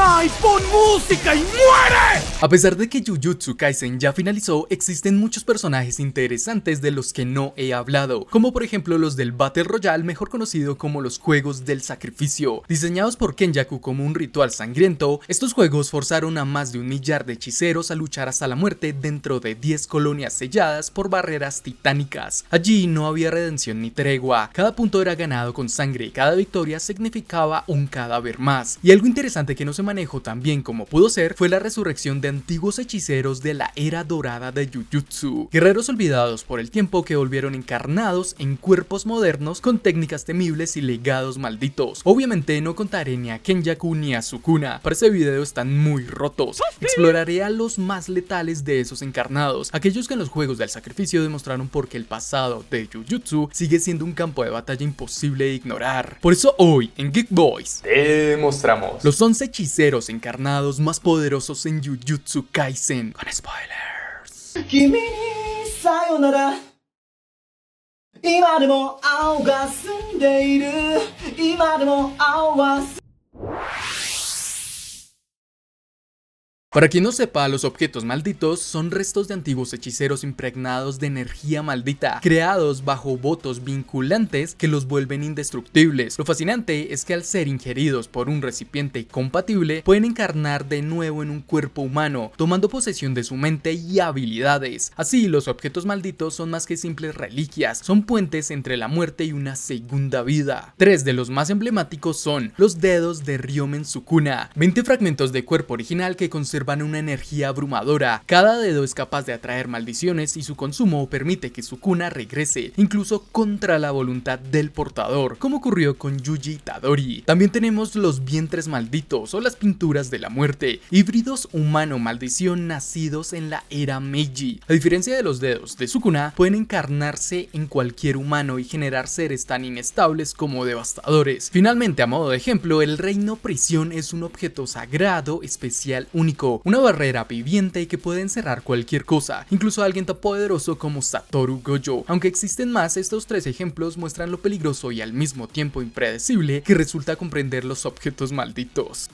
Fortnite, pon música y muere. A pesar de que Jujutsu Kaisen ya finalizó, existen muchos personajes interesantes de los que no he hablado, como por ejemplo los del Battle Royale, mejor conocido como los Juegos del Sacrificio. Diseñados por Kenjaku como un ritual sangriento, estos juegos forzaron a más de 1 millar de hechiceros a luchar hasta la muerte dentro de 10 colonias selladas por barreras titánicas. Allí no había redención ni tregua, cada punto era ganado con sangre y cada victoria significaba un cadáver más. Y algo interesante que no se manejó tan bien como pudo ser fue la resurrección de antiguos hechiceros de la era dorada de Jujutsu, guerreros olvidados por el tiempo que volvieron encarnados en cuerpos modernos con técnicas temibles y legados malditos. Obviamente no contaré ni a Kenjaku ni a Sukuna, para ese video están muy rotos. Exploraré a los más letales de esos encarnados, aquellos que en los Juegos del Sacrificio demostraron por qué el pasado de Jujutsu sigue siendo un campo de batalla imposible de ignorar. Por eso hoy en Geek Boys te mostramos los 11 hechiceros encarnados más poderosos en Jujutsu Kaisen con spoilers. 君にさよなら今でも青が澄んでいる今でも青は Para quien no sepa, los objetos malditos son restos de antiguos hechiceros impregnados de energía maldita, creados bajo votos vinculantes que los vuelven indestructibles. Lo fascinante es que al ser ingeridos por un recipiente compatible, pueden encarnar de nuevo en un cuerpo humano, tomando posesión de su mente y habilidades. Así, los objetos malditos son más que simples reliquias, son puentes entre la muerte y una segunda vida. 3 de los más emblemáticos son los dedos de Ryomen Sukuna, 20 fragmentos de cuerpo original que conservan una energía abrumadora. Cada dedo es capaz de atraer maldiciones y su consumo permite que Sukuna regrese, incluso contra la voluntad del portador, como ocurrió con Yuji Itadori. También tenemos los vientres malditos o las pinturas de la muerte, híbridos humano-maldición nacidos en la era Meiji. A diferencia de los dedos de Sukuna, pueden encarnarse en cualquier humano y generar seres tan inestables como devastadores. Finalmente, a modo de ejemplo, el reino prisión es un objeto sagrado, especial, único, una barrera viviente que puede encerrar cualquier cosa, incluso a alguien tan poderoso como Satoru Gojo. Aunque existen más, estos 3 ejemplos muestran lo peligroso y al mismo tiempo impredecible que resulta comprender los objetos malditos.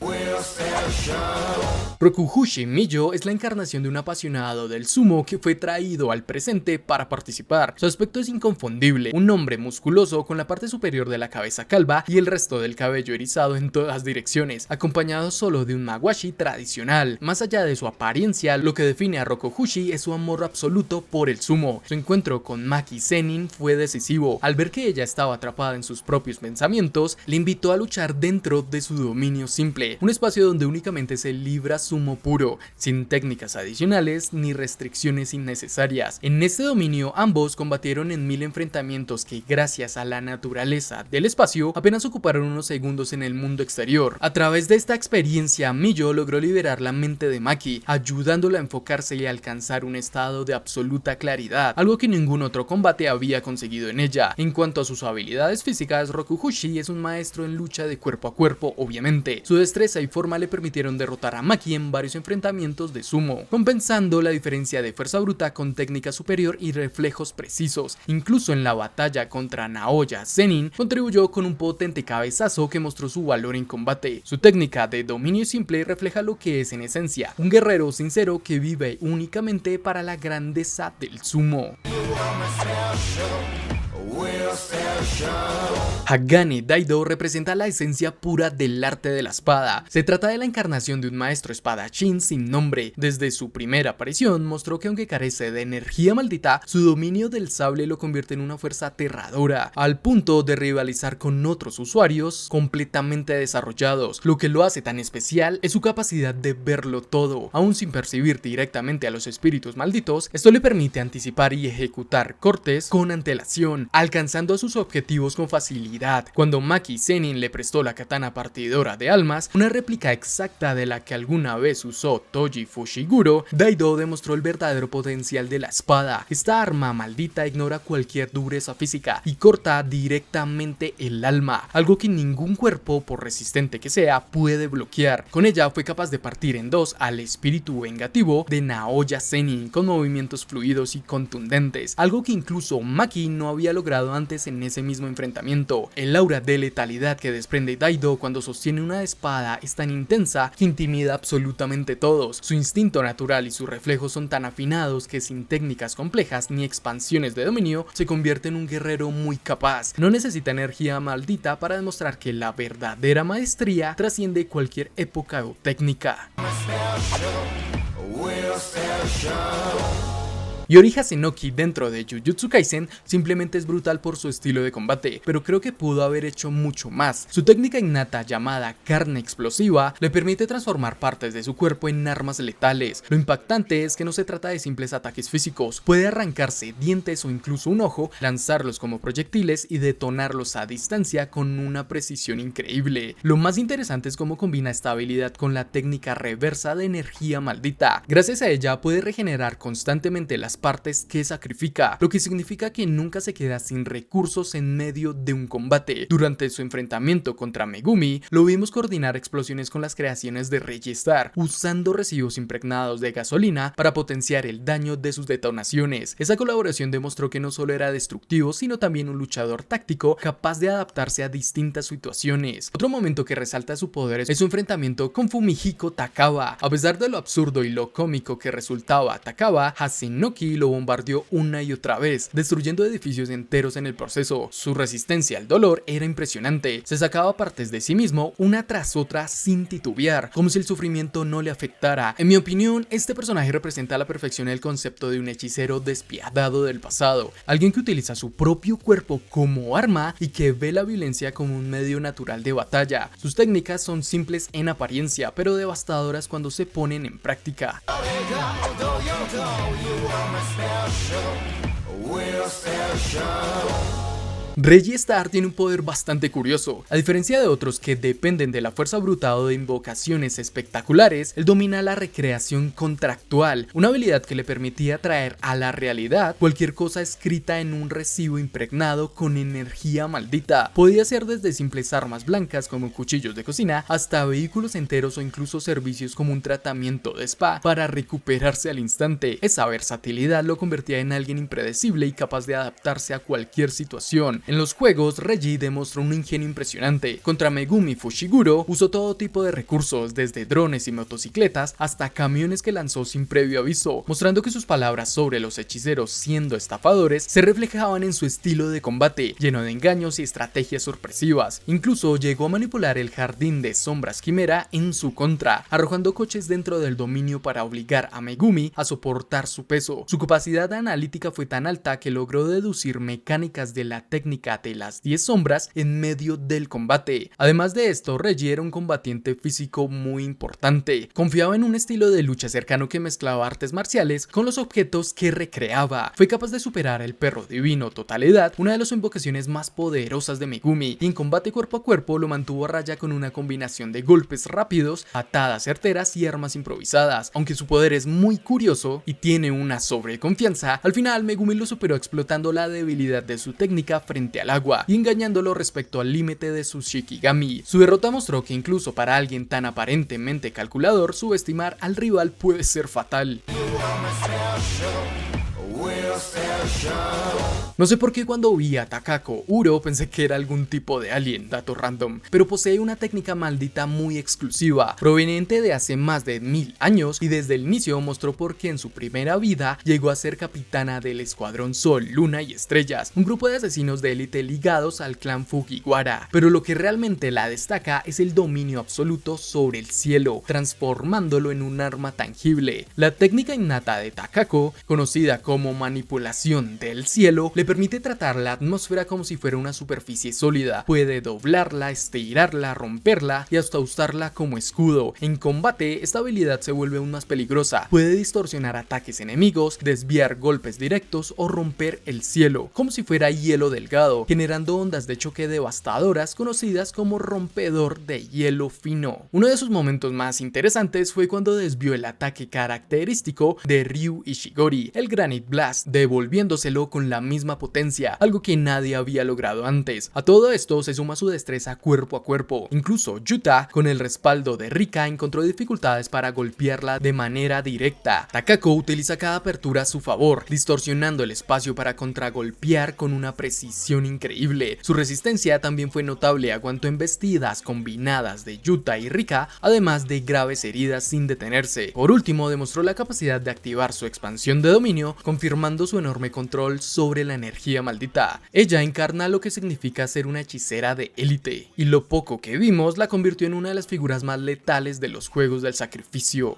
Rokuhushi Miyo es la encarnación de un apasionado del sumo que fue traído al presente para participar. Su aspecto es inconfundible, un hombre musculoso con la parte superior de la cabeza calva y el resto del cabello erizado en todas direcciones, acompañado solo de un mawashi tradicional. Más allá de su apariencia, lo que define a Rokuhushi es su amor absoluto por el sumo. Su encuentro con Maki Zenin fue decisivo. Al ver que ella estaba atrapada en sus propios pensamientos, le invitó a luchar dentro de su dominio simple, un espacio donde únicamente se libra sumo puro, sin técnicas adicionales ni restricciones innecesarias. En este dominio, ambos combatieron en 1000 enfrentamientos que, gracias a la naturaleza del espacio, apenas ocuparon unos segundos en el mundo exterior. A través de esta experiencia, Miyo logró liberar la mente de Maki, ayudándola a enfocarse y a alcanzar un estado de absoluta claridad, algo que ningún otro combate había conseguido en ella. En cuanto a sus habilidades físicas, Rokuhushi es un maestro en lucha de cuerpo a cuerpo, obviamente. Su destreza y forma le permitieron derrotar a Maki en varios enfrentamientos de sumo, compensando la diferencia de fuerza bruta con técnica superior y reflejos precisos. Incluso en la batalla contra Naoya Zenin, contribuyó con un potente cabezazo que mostró su valor en combate. Su técnica de dominio simple refleja lo que es en esencia un guerrero sincero que vive únicamente para la grandeza del sumo. Hagane Daido representa la esencia pura del arte de la espada. Se trata de la encarnación de un maestro espadachín sin nombre. Desde su primera aparición mostró que aunque carece de energía maldita, su dominio del sable lo convierte en una fuerza aterradora, al punto de rivalizar con otros usuarios completamente desarrollados. Lo que lo hace tan especial es su capacidad de verlo todo, aún sin percibir directamente a los espíritus malditos. Esto le permite anticipar y ejecutar cortes con antelación, alcanzando sus objetivos con facilidad. Cuando Maki Zenin le prestó la katana partidora de almas, una réplica exacta de la que alguna vez usó Toji Fushiguro, Daido demostró el verdadero potencial de la espada. Esta arma maldita ignora cualquier dureza física y corta directamente el alma, algo que ningún cuerpo, por resistente que sea, puede bloquear. Con ella fue capaz de partir en dos al espíritu vengativo de Naoya Zenin con movimientos fluidos y contundentes, algo que incluso Maki no había logrado antes importantes en ese mismo enfrentamiento. El aura de letalidad que desprende Daido cuando sostiene una espada es tan intensa que intimida absolutamente a todos. Su instinto natural y sus reflejos son tan afinados que sin técnicas complejas ni expansiones de dominio se convierte en un guerrero muy capaz. No necesita energía maldita para demostrar que la verdadera maestría trasciende cualquier época o técnica. Yori Hasenouki dentro de Jujutsu Kaisen simplemente es brutal por su estilo de combate, pero creo que pudo haber hecho mucho más. Su técnica innata llamada carne explosiva le permite transformar partes de su cuerpo en armas letales. Lo impactante es que no se trata de simples ataques físicos, puede arrancarse dientes o incluso un ojo, lanzarlos como proyectiles y detonarlos a distancia con una precisión increíble. Lo más interesante es cómo combina esta habilidad con la técnica reversa de energía maldita. Gracias a ella puede regenerar constantemente las partes que sacrifica, lo que significa que nunca se queda sin recursos en medio de un combate. Durante su enfrentamiento contra Megumi, lo vimos coordinar explosiones con las creaciones de Reggie-Star, usando residuos impregnados de gasolina para potenciar el daño de sus detonaciones. Esa colaboración demostró que no solo era destructivo, sino también un luchador táctico capaz de adaptarse a distintas situaciones. Otro momento que resalta su poder es su enfrentamiento con Fumihiko Takaba. A pesar de lo absurdo y lo cómico que resultaba Takaba, Hasenouki lo bombardeó una y otra vez, destruyendo edificios enteros en el proceso. Su resistencia al dolor era impresionante, se sacaba partes de sí mismo una tras otra sin titubear, como si el sufrimiento no le afectara. En mi opinión, este personaje representa a la perfección el concepto de un hechicero despiadado del pasado, alguien que utiliza su propio cuerpo como arma y que ve la violencia como un medio natural de batalla. Sus técnicas son simples en apariencia, pero devastadoras cuando se ponen en práctica. Reggie-Star tiene un poder bastante curioso. A diferencia de otros que dependen de la fuerza brutal o de invocaciones espectaculares, él domina la recreación contractual, una habilidad que le permitía traer a la realidad cualquier cosa escrita en un recibo impregnado con energía maldita. Podía ser desde simples armas blancas como cuchillos de cocina hasta vehículos enteros o incluso servicios como un tratamiento de spa para recuperarse al instante. Esa versatilidad lo convertía en alguien impredecible y capaz de adaptarse a cualquier situación. En los juegos, Reggie demostró un ingenio impresionante. Contra Megumi Fushiguro usó todo tipo de recursos, desde drones y motocicletas hasta camiones que lanzó sin previo aviso, mostrando que sus palabras sobre los hechiceros siendo estafadores se reflejaban en su estilo de combate, lleno de engaños y estrategias sorpresivas. Incluso llegó a manipular el jardín de sombras quimera en su contra, arrojando coches dentro del dominio para obligar a Megumi a soportar su peso. Su capacidad analítica fue tan alta que logró deducir mecánicas de la técnica de las 10 sombras en medio del combate. Además de esto, Reggie era un combatiente físico muy importante. Confiaba en un estilo de lucha cercano que mezclaba artes marciales con los objetos que recreaba. Fue capaz de superar el perro divino Totalidad, una de las invocaciones más poderosas de Megumi, y en combate cuerpo a cuerpo lo mantuvo a raya con una combinación de golpes rápidos, patadas certeras y armas improvisadas. Aunque su poder es muy curioso y tiene una sobreconfianza, al final Megumi lo superó explotando la debilidad de su técnica frente al agua y engañándolo respecto al límite de su Shikigami. Su derrota mostró que incluso para alguien tan aparentemente calculador, subestimar al rival puede ser fatal. No sé por qué cuando vi a Takako Uro pensé que era algún tipo de alien, dato random, pero posee una técnica maldita muy exclusiva, proveniente de hace más de 1000 años y desde el inicio mostró por qué en su primera vida llegó a ser capitana del Escuadrón Sol, Luna y Estrellas, un grupo de asesinos de élite ligados al clan Fujiwara. Pero lo que realmente la destaca es el dominio absoluto sobre el cielo, transformándolo en un arma tangible. La técnica innata de Takako, conocida como manipulación del cielo, le permite tratar la atmósfera como si fuera una superficie sólida. Puede doblarla, estirarla, romperla y hasta usarla como escudo. En combate, esta habilidad se vuelve aún más peligrosa. Puede distorsionar ataques enemigos, desviar golpes directos o romper el cielo, como si fuera hielo delgado, generando ondas de choque devastadoras conocidas como rompedor de hielo fino. Uno de sus momentos más interesantes fue cuando desvió el ataque característico de Ryu Ishigori, el Granite Blast devolviéndoselo con la misma potencia, algo que nadie había logrado antes. A todo esto se suma su destreza cuerpo a cuerpo. Incluso Yuta, con el respaldo de Rika, encontró dificultades para golpearla de manera directa. Takako utiliza cada apertura a su favor, distorsionando el espacio para contragolpear con una precisión increíble. Su resistencia también fue notable aguantó embestidas combinadas de Yuta y Rika, además de graves heridas sin detenerse. Por último, demostró la capacidad de activar su expansión de dominio, confirmando su enorme control sobre la energía maldita. Ella encarna lo que significa ser una hechicera de élite, y lo poco que vimos la convirtió en una de las figuras más letales de los juegos del sacrificio.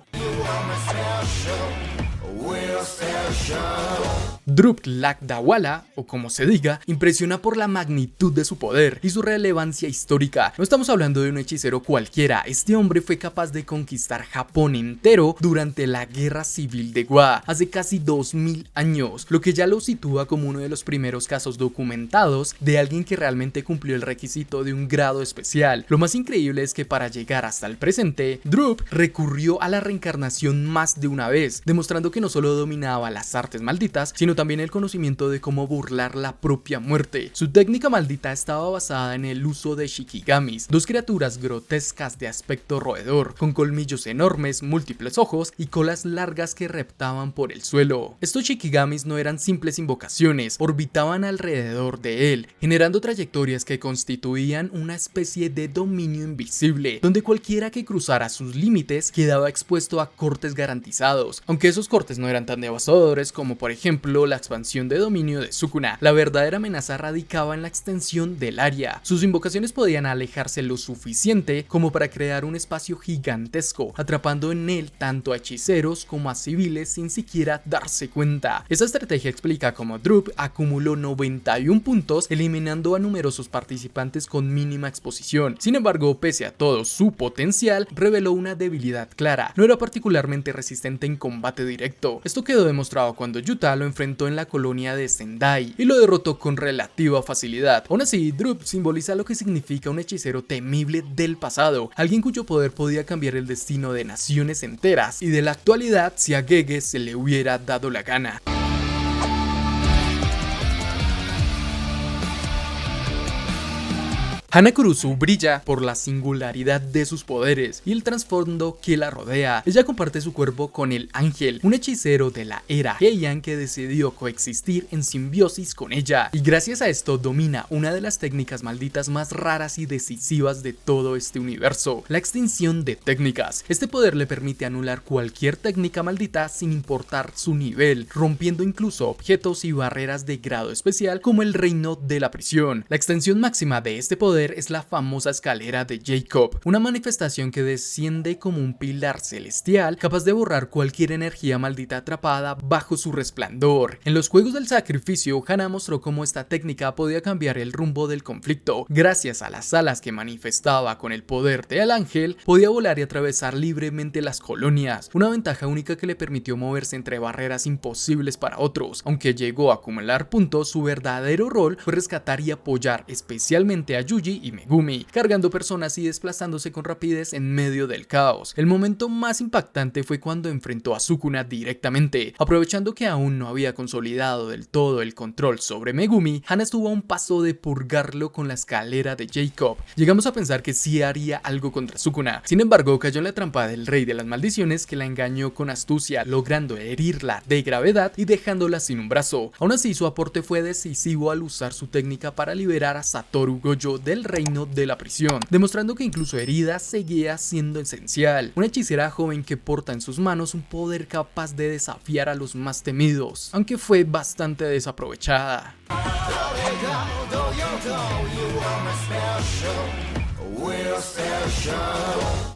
Drup Lakdawala, o como se diga, impresiona por la magnitud de su poder y su relevancia histórica. No estamos hablando de un hechicero cualquiera, este hombre fue capaz de conquistar Japón entero durante la Guerra Civil de Wa, hace casi 2000 años, lo que ya lo sitúa como uno de los primeros casos documentados de alguien que realmente cumplió el requisito de un grado especial. Lo más increíble es que para llegar hasta el presente, Drup recurrió a la reencarnación más de una vez, demostrando que no solo dominaba las artes malditas, sino también el conocimiento de cómo burlar la propia muerte. Su técnica maldita estaba basada en el uso de Shikigamis, dos criaturas grotescas de aspecto roedor, con colmillos enormes, múltiples ojos y colas largas que reptaban por el suelo. Estos Shikigamis no eran simples invocaciones, orbitaban alrededor de él, generando trayectorias que constituían una especie de dominio invisible, donde cualquiera que cruzara sus límites quedaba expuesto a cortes garantizados, aunque esos cortes no eran tan devastadores como por ejemplo la expansión de dominio de Sukuna. La verdadera amenaza radicaba en la extensión del área. Sus invocaciones podían alejarse lo suficiente como para crear un espacio gigantesco, atrapando en él tanto a hechiceros como a civiles sin siquiera darse cuenta. Esta estrategia explica cómo Drup acumuló 91 puntos, eliminando a numerosos participantes con mínima exposición. Sin embargo, pese a todo su potencial, reveló una debilidad clara. No era particularmente resistente en combate directo. Esto quedó demostrado cuando Yuta lo enfrentó en la colonia de Sendai y lo derrotó con relativa facilidad. Aún así, Drup simboliza lo que significa un hechicero temible del pasado, alguien cuyo poder podía cambiar el destino de naciones enteras y de la actualidad si a Gege se le hubiera dado la gana. Hana Kurusu brilla por la singularidad de sus poderes y el trasfondo que la rodea. Ella comparte su cuerpo con el Ángel, un hechicero de la era Heian que decidió coexistir en simbiosis con ella, y gracias a esto domina una de las técnicas malditas más raras y decisivas de todo este universo, la extinción de técnicas. Este poder le permite anular cualquier técnica maldita sin importar su nivel, rompiendo incluso objetos y barreras de grado especial como el reino de la prisión. La extensión máxima de este poder es la famosa escalera de Jacob, una manifestación que desciende como un pilar celestial capaz de borrar cualquier energía maldita atrapada bajo su resplandor. En los juegos del sacrificio, Hana mostró cómo esta técnica podía cambiar el rumbo del conflicto. Gracias a las alas que manifestaba con el poder del ángel, podía volar y atravesar libremente las colonias, una ventaja única que le permitió moverse entre barreras imposibles para otros. Aunque llegó a acumular puntos, su verdadero rol fue rescatar y apoyar especialmente a Yuji y Megumi, cargando personas y desplazándose con rapidez en medio del caos. El momento más impactante fue cuando enfrentó a Sukuna directamente. Aprovechando que aún no había consolidado del todo el control sobre Megumi, Hana estuvo a un paso de purgarlo con la escalera de Jacob. Llegamos a pensar que sí haría algo contra Sukuna. Sin embargo, cayó en la trampa del rey de las maldiciones, que la engañó con astucia, logrando herirla de gravedad y dejándola sin un brazo. Aún así, su aporte fue decisivo al usar su técnica para liberar a Satoru Gojo del reino de la prisión, demostrando que incluso herida seguía siendo esencial. Una hechicera joven que porta en sus manos un poder capaz de desafiar a los más temidos, aunque fue bastante desaprovechada.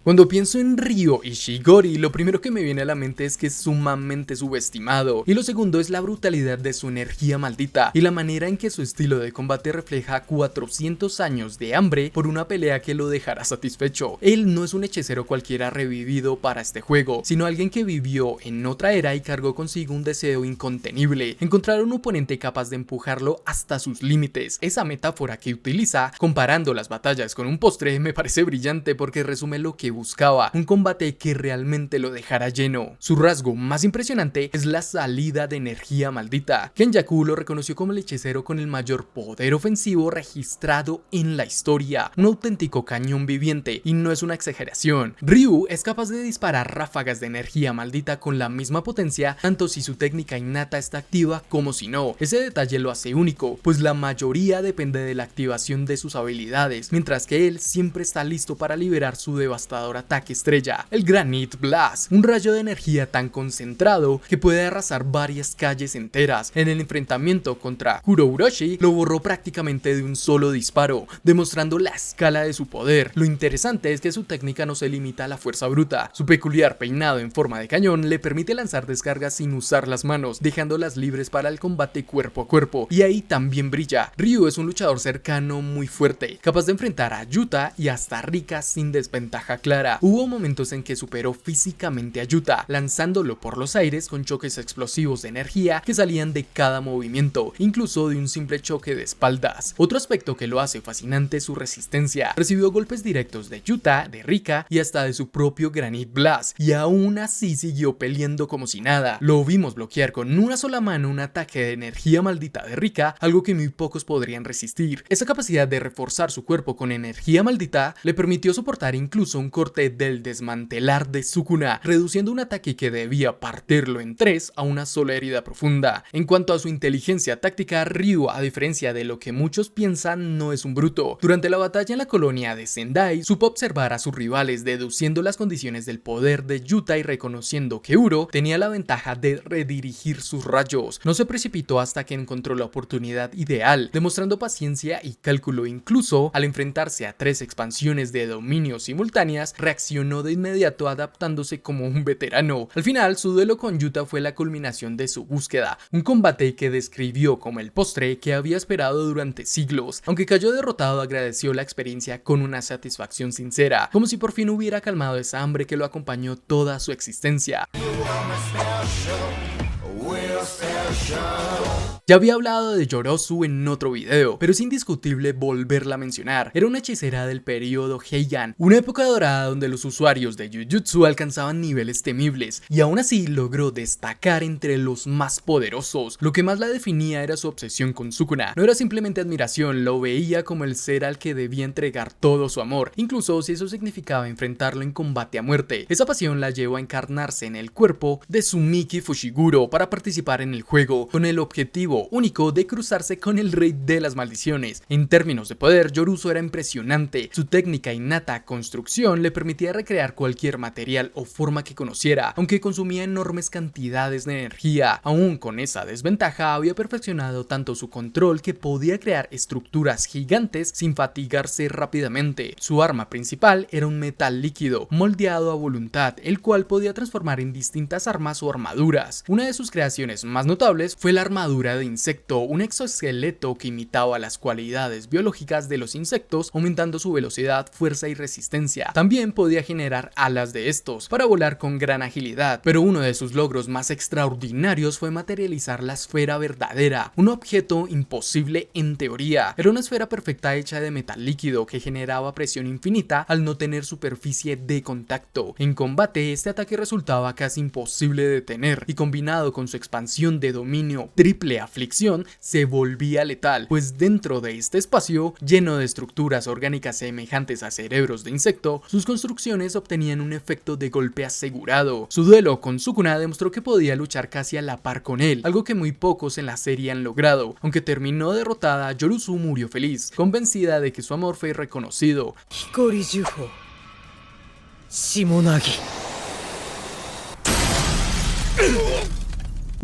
Cuando pienso en Ryo Ishigori, lo primero que me viene a la mente es que es sumamente subestimado, y lo segundo es la brutalidad de su energía maldita y la manera en que su estilo de combate refleja 400 años de hambre por una pelea que lo dejará satisfecho. Él no es un hechicero cualquiera revivido para este juego, sino alguien que vivió en otra era y cargó consigo un deseo incontenible: encontrar un oponente capaz de empujarlo hasta sus límites. Esa metáfora que utiliza comparando las batallas con un postre me parece brillante porque resume lo que buscaba, un combate que realmente lo dejara lleno. Su rasgo más impresionante es la salida de energía maldita. Kenjaku lo reconoció como el hechicero con el mayor poder ofensivo registrado en la historia, un auténtico cañón viviente, y no es una exageración. Ryu es capaz de disparar ráfagas de energía maldita con la misma potencia, tanto si su técnica innata está activa como si no. Ese detalle lo hace único, pues la mayoría depende de la activación de sus habilidades, mientras que él siempre está listo para liberar su devastador ataque estrella, el Granite Blast, un rayo de energía tan concentrado que puede arrasar varias calles enteras. En el enfrentamiento contra Kurouroshi lo borró prácticamente de un solo disparo, demostrando la escala de su poder. Lo interesante es que su técnica no se limita a la fuerza bruta. Su peculiar peinado en forma de cañón le permite lanzar descargas sin usar las manos, dejándolas libres para el combate cuerpo a cuerpo, y ahí también brilla. Ryu es un luchador cercano muy fuerte, capaz de enfrentar a Yuta y hasta Rika sin desventaja clara. Hubo momentos en que superó físicamente a Yuta, lanzándolo por los aires con choques explosivos de energía que salían de cada movimiento, incluso de un simple choque de espaldas. Otro aspecto que lo hace fascinante es su resistencia. Recibió golpes directos de Yuta, de Rika y hasta de su propio Granite Blast, y aún así siguió peleando como si nada. Lo vimos bloquear con una sola mano un ataque de energía maldita de Rika, algo que muy pocos podrían resistir. Esa capacidad de reforzar su cuerpo con energía maldita le permitió soportar incluso un corte del desmantelar de Sukuna, reduciendo un ataque que debía partirlo en tres a una sola herida profunda. En cuanto a su inteligencia táctica, Ryu, a diferencia de lo que muchos piensan, no es un bruto. Durante la batalla en la colonia de Sendai, supo observar a sus rivales, deduciendo las condiciones del poder de Yuta y reconociendo que Uro tenía la ventaja de redirigir sus rayos. No se precipitó hasta que encontró la oportunidad ideal, demostrando paciencia y cálculo. Incluso al enfrentarse a 3 expansiones de dominio simultáneas, reaccionó de inmediato, adaptándose como un veterano. Al final, su duelo con Yuta fue la culminación de su búsqueda, un combate que describió como el postre que había esperado durante siglos. Aunque cayó derrotado, agradeció la experiencia con una satisfacción sincera, como si por fin hubiera calmado esa hambre que lo acompañó toda su existencia. Ya había hablado de Yorozu en otro video, pero es indiscutible volverla a mencionar. Era una hechicera del periodo Heian, una época dorada donde los usuarios de Jujutsu alcanzaban niveles temibles, y aún así logró destacar entre los más poderosos. Lo que más la definía era su obsesión con Sukuna. No era simplemente admiración, lo veía como el ser al que debía entregar todo su amor, incluso si eso significaba enfrentarlo en combate a muerte. Esa pasión la llevó a encarnarse en el cuerpo de Sumiki Fushiguro para participar en el juego, con el objetivo único de cruzarse con el rey de las maldiciones. En términos de poder, Yorozu era impresionante. Su técnica innata construcción le permitía recrear cualquier material o forma que conociera, aunque consumía enormes cantidades de energía. Aún con esa desventaja, había perfeccionado tanto su control que podía crear estructuras gigantes sin fatigarse rápidamente. Su arma principal era un metal líquido, moldeado a voluntad, el cual podía transformar en distintas armas o armaduras. Una de sus creaciones más notables fue la armadura de insecto, un exoesqueleto que imitaba las cualidades biológicas de los insectos, aumentando su velocidad, fuerza y resistencia. También podía generar alas de estos para volar con gran agilidad, pero uno de sus logros más extraordinarios fue materializar la esfera verdadera, un objeto imposible en teoría. Era una esfera perfecta hecha de metal líquido que generaba presión infinita al no tener superficie de contacto. En combate, este ataque resultaba casi imposible de detener, y combinado con su expansión de dominio triple aflicción, se volvía letal, pues dentro de este espacio, lleno de estructuras orgánicas semejantes a cerebros de insecto, sus construcciones obtenían un efecto de golpe asegurado. Su duelo con Sukuna demostró que podía luchar casi a la par con él, algo que muy pocos en la serie han logrado. Aunque terminó derrotada, Yorozu murió feliz, convencida de que su amor fue reconocido. Hikori Juho Shimonagi.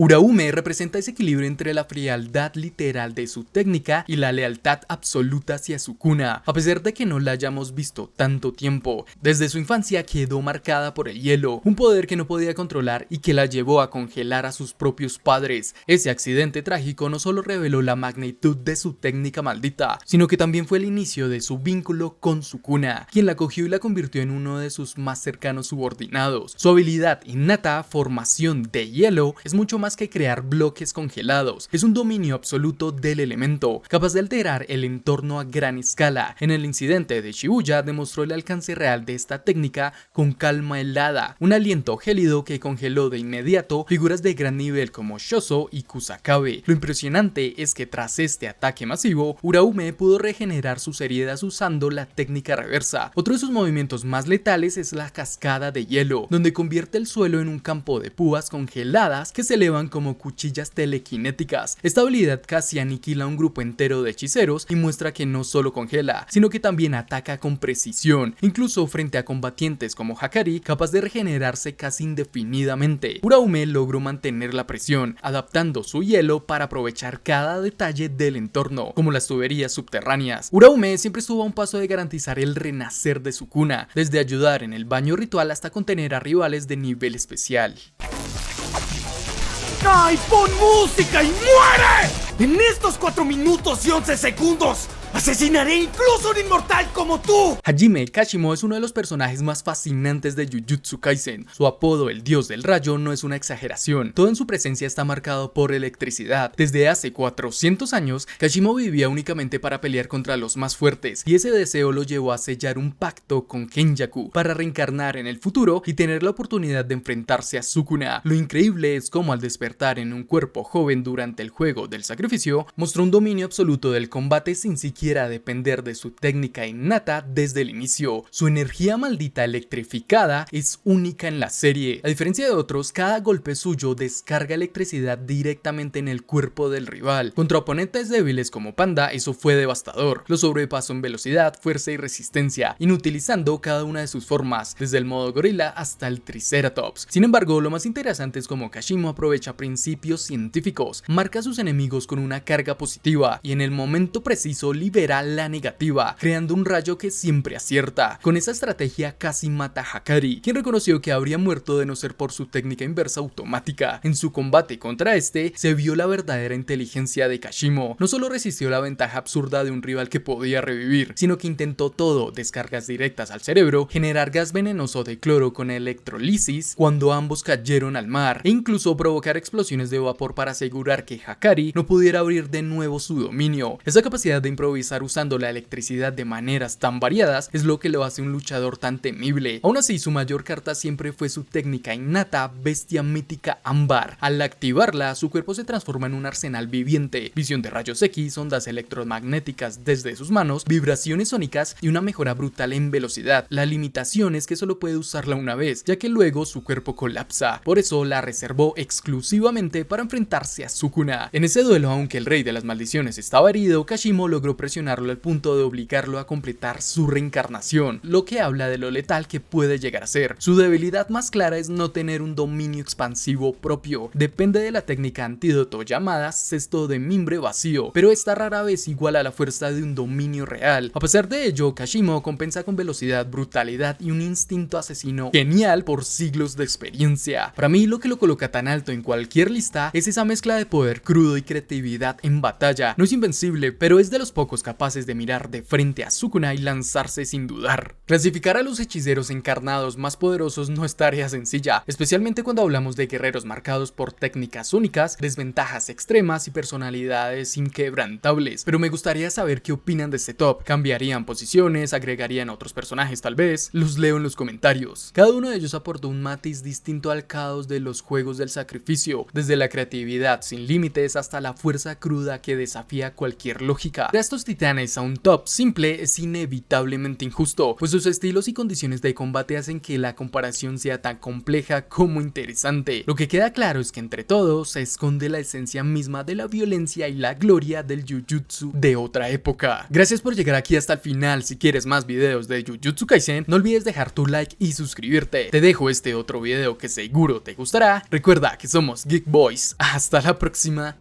Uraume representa ese equilibrio entre la frialdad literal de su técnica y la lealtad absoluta hacia Sukuna, a pesar de que no la hayamos visto tanto tiempo. Desde su infancia quedó marcada por el hielo, un poder que no podía controlar y que la llevó a congelar a sus propios padres. Ese accidente trágico no solo reveló la magnitud de su técnica maldita, sino que también fue el inicio de su vínculo con Sukuna, quien la acogió y la convirtió en uno de sus más cercanos subordinados. Su habilidad innata, formación de hielo, es mucho más más que crear bloques congelados. Es un dominio absoluto del elemento, capaz de alterar el entorno a gran escala. En el incidente de Shibuya demostró el alcance real de esta técnica con calma helada, un aliento gélido que congeló de inmediato figuras de gran nivel como Shoso y Kusakabe. Lo impresionante es que tras este ataque masivo, Uraume pudo regenerar sus heridas usando la técnica reversa. Otro de sus movimientos más letales es la cascada de hielo, donde convierte el suelo en un campo de púas congeladas que se elevan como cuchillas telequinéticas. Esta habilidad casi aniquila a un grupo entero de hechiceros y muestra que no solo congela, sino que también ataca con precisión, incluso frente a combatientes como Hakari, capaz de regenerarse casi indefinidamente. Uraume logró mantener la presión, adaptando su hielo para aprovechar cada detalle del entorno, como las tuberías subterráneas. Uraume siempre estuvo a un paso de garantizar el renacer de su cuna, desde ayudar en el baño ritual hasta contener a rivales de nivel especial. ¡Ay, pon música y muere! En estos 4 minutos y 11 segundos, asesinaré incluso a un inmortal como tú. Hajime Kashimo es uno de los personajes más fascinantes de Jujutsu Kaisen. Su apodo, el dios del rayo, no es una exageración. Todo en su presencia está marcado por electricidad. Desde hace 400 años, Kashimo vivía únicamente para pelear contra los más fuertes, y ese deseo lo llevó a sellar un pacto con Kenjaku para reencarnar en el futuro y tener la oportunidad de enfrentarse a Sukuna. Lo increíble es cómo al despertar en un cuerpo joven durante el juego del sacrificio, mostró un dominio absoluto del combate sin siquiera depender de su técnica innata desde el inicio. Su energía maldita electrificada es única en la serie. A diferencia de otros, cada golpe suyo descarga electricidad directamente en el cuerpo del rival. Contra oponentes débiles como Panda, eso fue devastador. Lo sobrepasó en velocidad, fuerza y resistencia, inutilizando cada una de sus formas, desde el modo gorila hasta el Triceratops. Sin embargo, lo más interesante es cómo Kashimo aprovecha principios científicos, marca a sus enemigos con una carga positiva y en el momento preciso libera la negativa, creando un rayo que siempre acierta. Con esa estrategia casi mata a Hakari, quien reconoció que habría muerto de no ser por su técnica inversa automática. En su combate contra este, se vio la verdadera inteligencia de Kashimo. No solo resistió la ventaja absurda de un rival que podía revivir, sino que intentó todo: descargas directas al cerebro, generar gas venenoso de cloro con electrolisis cuando ambos cayeron al mar, e incluso provocar explosiones de vapor para asegurar que Hakari no pudiera abrir de nuevo su dominio. Esa capacidad de improvisar usando la electricidad de maneras tan variadas es lo que lo hace un luchador tan temible. Aún así, su mayor carta siempre fue su técnica innata, bestia mítica ámbar. Al activarla, su cuerpo se transforma en un arsenal viviente: visión de rayos X, ondas electromagnéticas desde sus manos, vibraciones sónicas y una mejora brutal en velocidad. La limitación es que solo puede usarla una vez, ya que luego su cuerpo colapsa. Por eso la reservó exclusivamente para enfrentarse a Sukuna. En ese duelo, aunque el rey de las maldiciones estaba herido, Kashimo logró presionarlo al punto de obligarlo a completar su reencarnación, lo que habla de lo letal que puede llegar a ser. Su debilidad más clara es no tener un dominio expansivo propio. Depende de la técnica antídoto llamada cesto de mimbre vacío, pero esta rara vez iguala la fuerza de un dominio real. A pesar de ello, Kashimo compensa con velocidad, brutalidad y un instinto asesino genial por siglos de experiencia. Para mí, lo que lo coloca tan alto en cualquier lista es esa mezcla de poder crudo y creatividad en batalla. No es invencible, pero es de los pocos capaces de mirar de frente a Sukuna y lanzarse sin dudar. Clasificar a los hechiceros encarnados más poderosos no es tarea sencilla, especialmente cuando hablamos de guerreros marcados por técnicas únicas, desventajas extremas y personalidades inquebrantables. Pero me gustaría saber qué opinan de este top. ¿Cambiarían posiciones? ¿Agregarían otros personajes tal vez? Los leo en los comentarios. Cada uno de ellos aportó un matiz distinto al caos de los juegos del sacrificio, desde la creatividad sin límites hasta la fuerza cruda que desafía cualquier lógica. De estos titanes a un top simple es inevitablemente injusto, pues sus estilos y condiciones de combate hacen que la comparación sea tan compleja como interesante. Lo que queda claro es que entre todos se esconde la esencia misma de la violencia y la gloria del Jujutsu de otra época. Gracias por llegar aquí hasta el final. Si quieres más videos de Jujutsu Kaisen, no olvides dejar tu like y suscribirte. Te dejo este otro video que seguro te gustará. Recuerda que somos Geek Boys. Hasta la próxima.